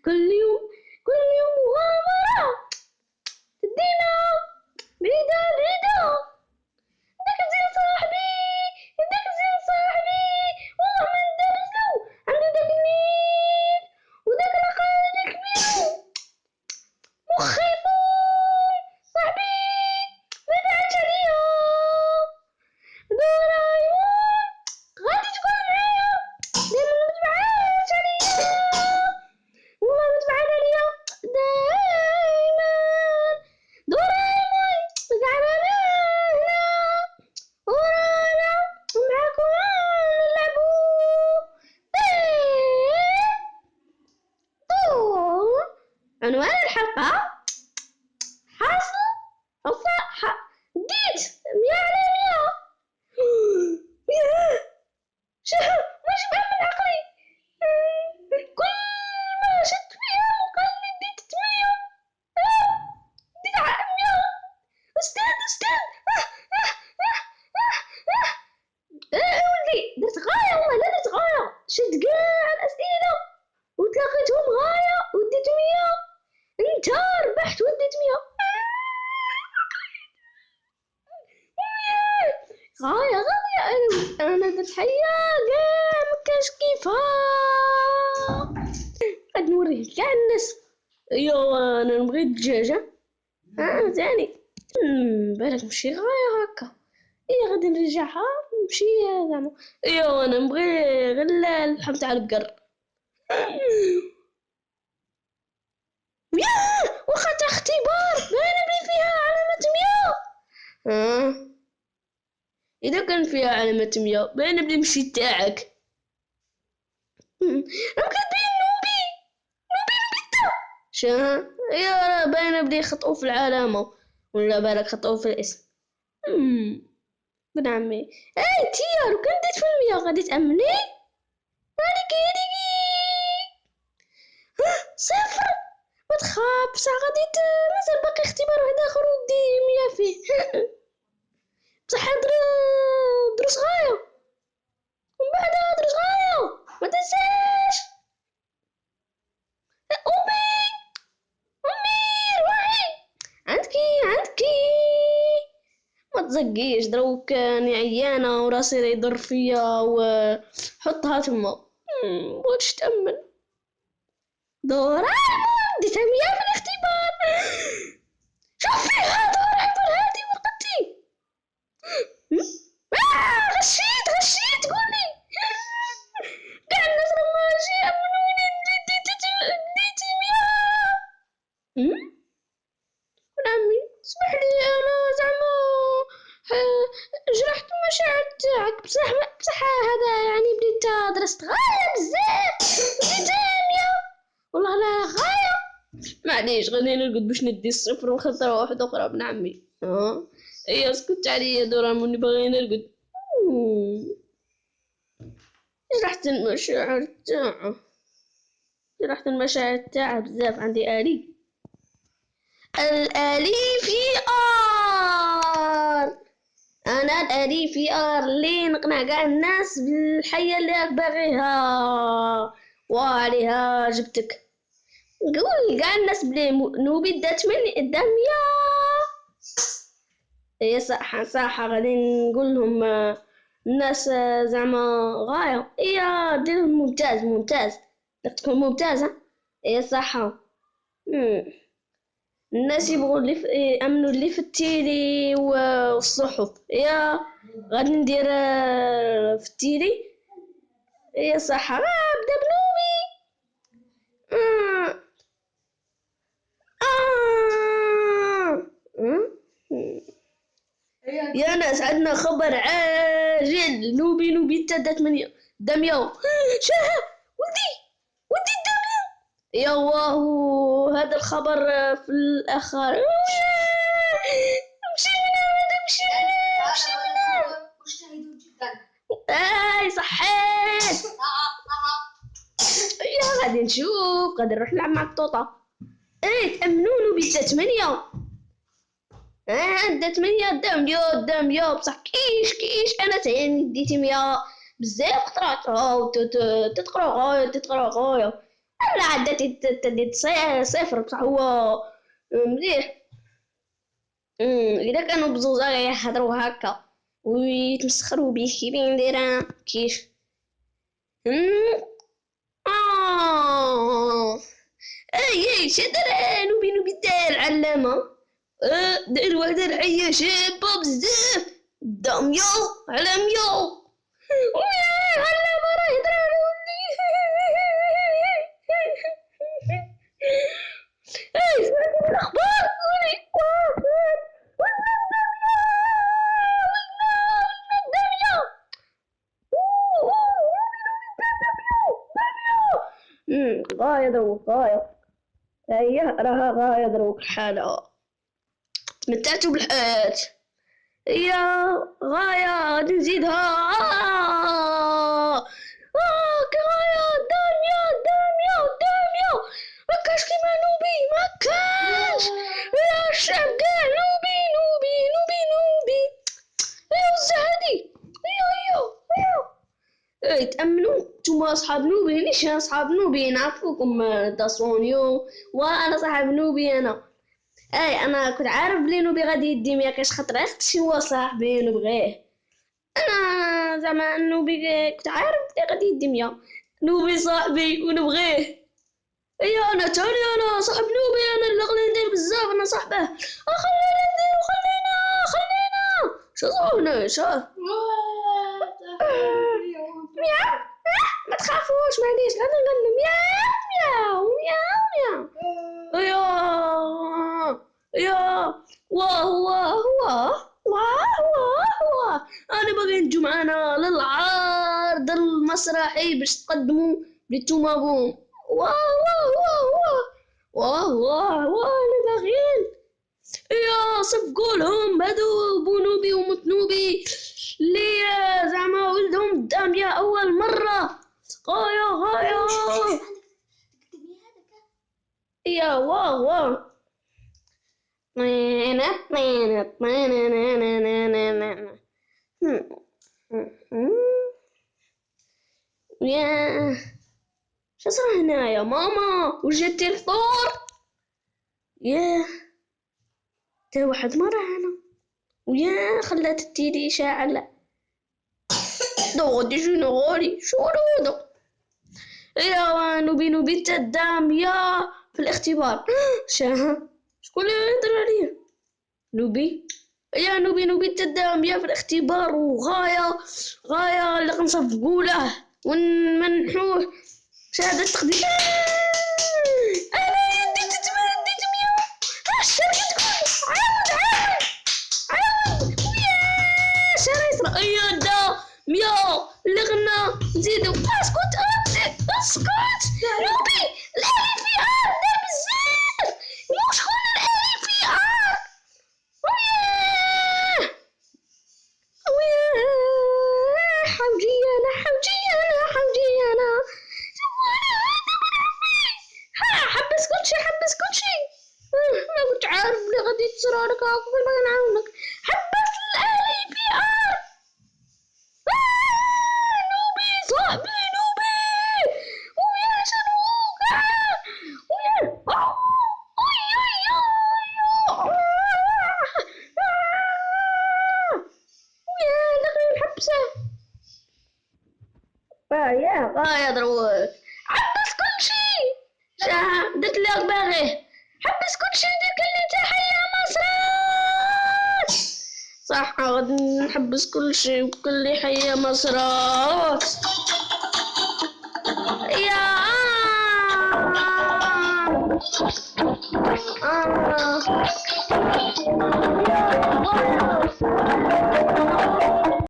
كل يوم مغامرة تدينا بعيدة بعيدة. عندك زين صاحبي، عندك زين صاحبي، والله ما ندرسلو، عنده داك النيف وداك العقل الكبير مخيفون. صاحبي ما بعدش عليا. دورايمون غادي تكون معايا، دايما ما تبعدش عليا، والله ما تبعد عليا دايما. دورايمون زعما هنا ورانا ومعاكم نلعبو دور. عنوان الحلقة حاصل الصحة. ديت 100 على 100. شهر ما شبع من عقلي. كل ما شدت فيها وقال لي ديت 800. ديت 100. استاذ ولدي درت غاية، والله لا درت غاية، شد كاع الأسئلة وتلاقيتهم غاية وديت 100. انت ربحت وديت 100. غاية غاية. انا درت حية كاع مكانش كيفها. غادي نوريه كاع الناس. ايوا انا نبغي الدجاجة. ثاني بالك ماشي غاية هكا. غادي نرجعها نمشي زعما. ايوا انا نبغي غير اللحم تاع البقر. واخا تاع اختبار باينه بلي فيها علامة 100. اذا كان فيها علامة 100 باينه بلي مشي تاعك. راك كاتبين نوبي نوبيتا. شا يا راه باينه بلي خطأوا في العلامة ولا بالك خطأوا في الاسم. بن عمي تيا لو كان ديت في 100 غادي تأمني. هاديك صفر. ما تخاف بصح غادي مازال باقي اختبار واحد اخر ودي 100 فيه. بصح دروس غاية ومن بعد دروس غاية ما تنساش. امي روحي عندكي ما تزقيش دروك راني عيانة وراسي راه يضر فيا وحطها تما. بغيتش تأمن. دورايمون ديت 100 في الاختبار. شوف فيها دورايمون هادي ورقتي. غشيت قولي. كاع الناس راه ماشي يأمنوني ديت 100. عمي اسمح لي انا زعما جرحت المشاعر تاعك بصح هذا يعني بديت درست غاية بزاف وديت 100. والله لا غاية. معليش غادي نرقد باش ندي الصفر ونخسر واحدة اخرى ابن عمي. اسكت عليا دورايمون باغي نرقد. جرحت المشاعر تاعه بزاف. عندي الآلي في انا الآلي في اللي نقنع كاع الناس بالحية اللي راك باغيها وعليها جبتك. نقول كاع الناس بلي نوبي دات مني دا 100. هي صح غادي نقول لهم الناس زعما غاية. ديرهم ممتاز راك تكون ممتازة. صح. الناس يبغوا اللي يأمنوا اللي في التيلي والصحف. غادي ندير في التيلي. صح ابدا بنوبي. يا ناس عندنا خبر عاجل. نوبي دات 100 دا 100. شاها ولدي دا 100. يا واه هذا الخبر في الاخر. امشي منها مجتهد جدا. صحيت. غادي نشوف غادي نروح نلعب مع الطوطة. تأمنونو بدا 8. دا 8 دا 100 بصح كيش انا تاني ديت 100 بزاف خطرات. تتقرا غاية لا عديت صفر بصح هو مليح. إذا كانوا بزوز يهضروا هكا ويتمسخروا بيه كي بين دايرة كيف. اي شدر نوبي دار علامة. دار وحدة الحية شابة بزاف دامية على مية. علامة راه يهضر اي سمعت الأخبار قولي غاية دروك غاية. هي راها غاية دروك الحالة. تمتعتوا بالحياة. هي غاية غادي نزيدها. كي غاية دامية مكاش كيما نوبي مكاش. يا الشعب قاع نوبي. يا الزهدي اي تأمنوا نتوما أصحاب نوبي. ليش أنا أصحاب نوبي نعرفوكم داسونيو وأنا صاحب نوبي أنا. اي أنا كنت عارف بلي نوبي غادي يديم كاش خاطر اختي هو صاحبي نبغيه. أنا زعما نوبي كنت عارف بلي غادي يديم نوبي صاحبي ونبغيه. ايوا أنا تاني أنا صاحب نوبي. أنا اللي غادي ندير بزاف أنا صاحبه. خلينا نديرو خلينا شو صوبنا شو مياو. ما تخافوش معليش غادي نغنوا مياو. يا واه انا باغي نجو معانا للعرض المسرحي باش تقدموا بنتوما بوم. واه انا باغيين. يا صفقوا لهم هادو بونوبي ومتنوبي اللي زعما ولدهم دامية أول مرة. غاية يا واه يا شو صار هنا يا ماما وجدتي الفطور. يا تا واحد مرة هنا ويا خلات التيلي شاعلة. غادي يجينا غالي شو هذا. يا نوبي تدامية في الاختبار. شكون اللي يهضر عليا نوبي. يا نوبي تدامية في الاختبار وغاية اللي غنصفقوا له ونمنحوه شهادة تقدير. انا ديت 100. الشركة تقول عاود ويا شريت رأيي دا 100 اللي غنا نزيدو. اسكت نوبي الالي في ار دار بزاف. شكون الالي في ار. وياه حوجي انا حبس كل شيء. انا كنت عارف بلي غادي تصرى لك قبل ما نعاونك. حبس الالي في ار. نوبي صاحبي ويا شنوك ويا دغيا نحبسه. يا غاية دروك حبس كل شيء. درت لك باغيه حبس كل شيء. ديك اللي تحيا مصرات صح. غادي نحبس كل شيء وكل حيا مصرات. يا